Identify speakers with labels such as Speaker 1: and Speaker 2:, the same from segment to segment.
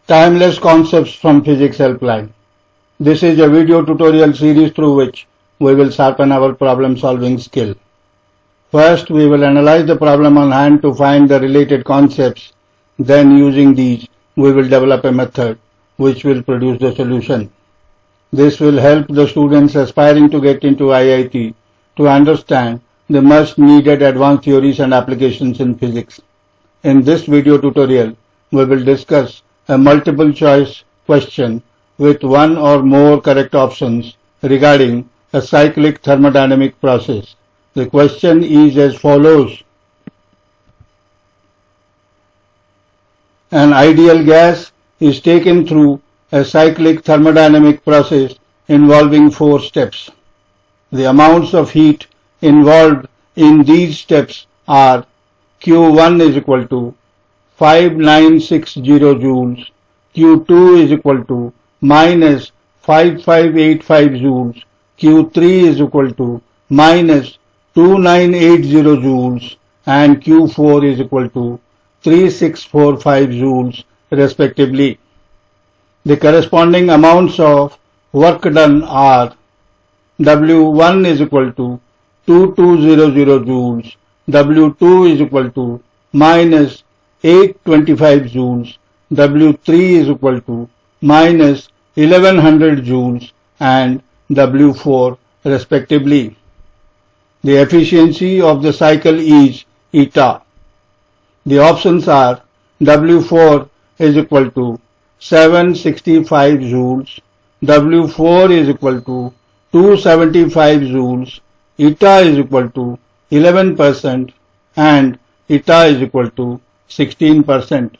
Speaker 1: Timeless Concepts from Physics Helpline. This is a video tutorial series through which we will sharpen our problem solving skill. First, we will analyze the problem on hand to find the related concepts. Then, using these, we will develop a method which will produce the solution. This will help the students aspiring to get into IIT to understand the much needed advanced theories and applications in physics. In this video tutorial, we will discuss a multiple choice question with one or more correct options regarding a cyclic thermodynamic process. The question is as follows. An ideal gas is taken through a cyclic thermodynamic process involving 4 steps. The amounts of heat involved in these steps are Q1 is equal to 5960 joules, Q2 is equal to minus 5585 joules, Q3 is equal to minus 2980 joules, and Q4 is equal to 3645 joules respectively. The corresponding amounts of work done are W1 is equal to 2200 joules, W2 is equal to minus 825 joules, W3 is equal to minus 1100 joules, and W4 respectively. The efficiency of the cycle is eta. The options are W4 is equal to 765 joules, W4 is equal to 275 joules, eta is equal to 11%, and eta is equal to 16%.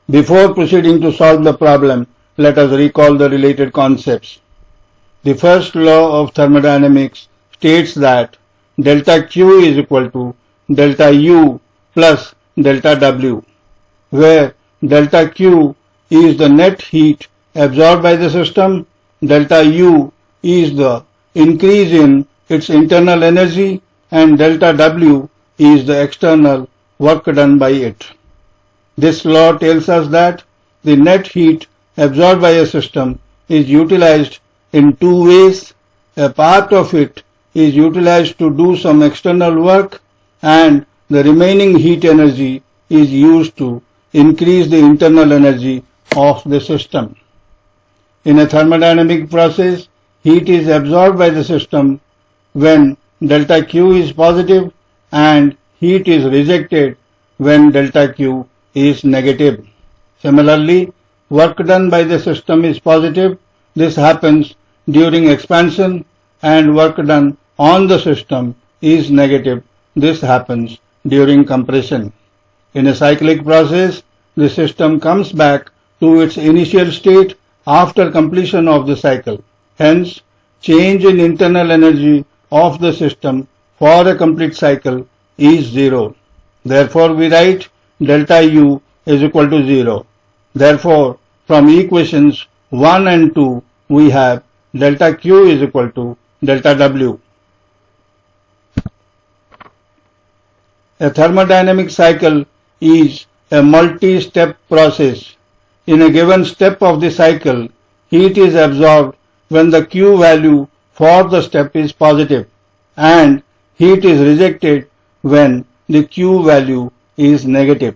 Speaker 1: Before proceeding to solve the problem, let us recall the related concepts. The first law of thermodynamics states that delta Q is equal to delta U plus delta W, where delta Q is the net heat absorbed by the system, delta U is the increase in its internal energy, and delta W is the external work done by it. This law tells us that the net heat absorbed by a system is utilized in 2 ways. A part of it is utilized to do some external work, and the remaining heat energy is used to increase the internal energy of the system. In a thermodynamic process, heat is absorbed by the system when delta Q is positive, and heat is rejected when delta Q is negative. Similarly, work done by the system is positive. This happens during expansion, and work done on the system is negative. This happens during compression. In a cyclic process, the system comes back to its initial state after completion of the cycle. Hence, change in internal energy of the system for a complete cycle is 0. Therefore, we write delta U is equal to 0. Therefore, from equations 1 and 2, we have delta Q is equal to delta W. A thermodynamic cycle is a multi-step process. In a given step of the cycle, heat is absorbed when the Q value for the step is positive, and heat is rejected when the Q value is negative.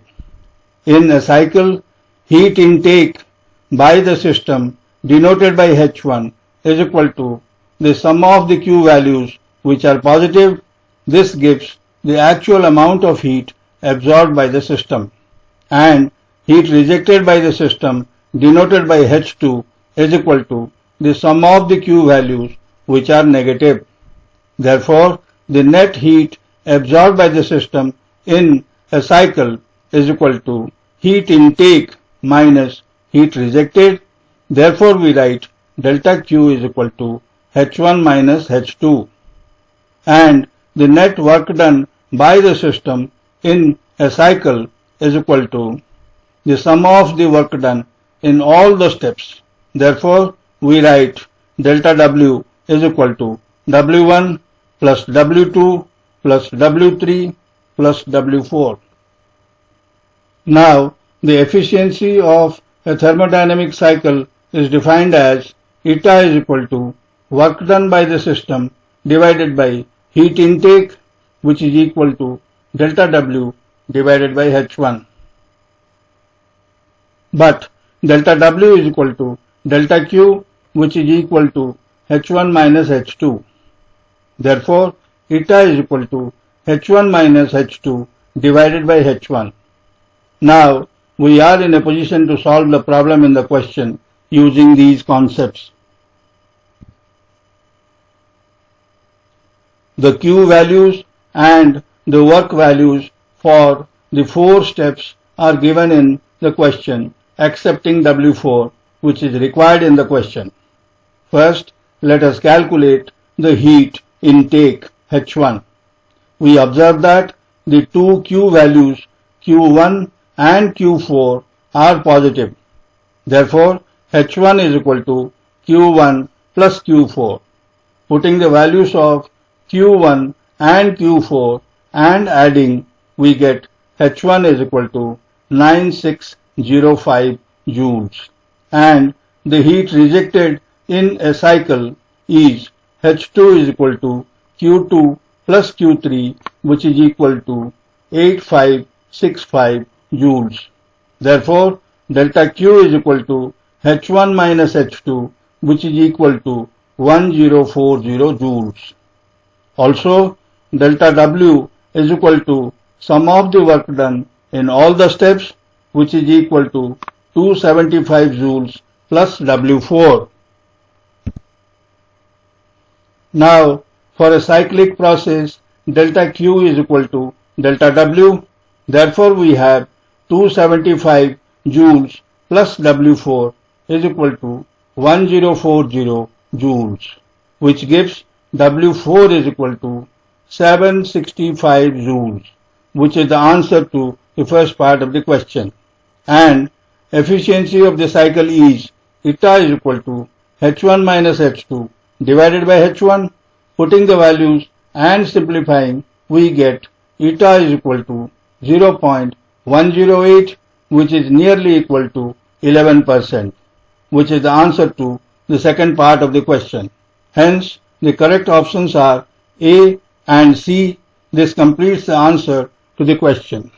Speaker 1: In a cycle, heat intake by the system, denoted by H1, is equal to the sum of the Q values which are positive. This gives the actual amount of heat absorbed by the system. And heat rejected by the system, denoted by H2, is equal to the sum of the Q values which are negative. Therefore, the net heat absorbed by the system in a cycle is equal to heat intake minus heat rejected. Therefore, we write delta Q is equal to H1 minus H2. And the net work done by the system in a cycle is equal to the sum of the work done in all the steps. Therefore, we write delta W is equal to W1 plus W2 plus W3 plus W4. Now, the efficiency of a thermodynamic cycle is defined as eta is equal to work done by the system divided by heat intake, which is equal to delta W divided by H1. But delta W is equal to delta Q, which is equal to H1 minus H2. Therefore, eta is equal to H1 minus H2 divided by H1. Now, we are in a position to solve the problem in the question using these concepts. The Q values and the work values for the 4 steps are given in the question, excepting W4, which is required in the question. First, let us calculate the heat intake H1. We observe that the 2 Q values Q1 and Q4 are positive. Therefore, H1 is equal to Q1 plus Q4. Putting the values of Q1 and Q4 and adding, we get H1 is equal to 9605 joules. And the heat rejected in a cycle is H2 is equal to Q2 plus Q3, which is equal to 8565 joules. Therefore, delta Q is equal to H1 minus H2, which is equal to 1040 joules. Also, delta W is equal to sum of the work done in all the steps, which is equal to 275 joules plus W4. Now, for a cyclic process, delta Q is equal to delta W. Therefore, we have 275 joules plus W4 is equal to 1040 joules, which gives W4 is equal to 765 joules, which is the answer to the first part of the question. And efficiency of the cycle is eta is equal to H1 minus H2 divided by H1. Putting the values and simplifying, we get eta is equal to 0.108, which is nearly equal to 11%, which is the answer to the second part of the question. Hence, the correct options are A and C. This completes the answer to the question.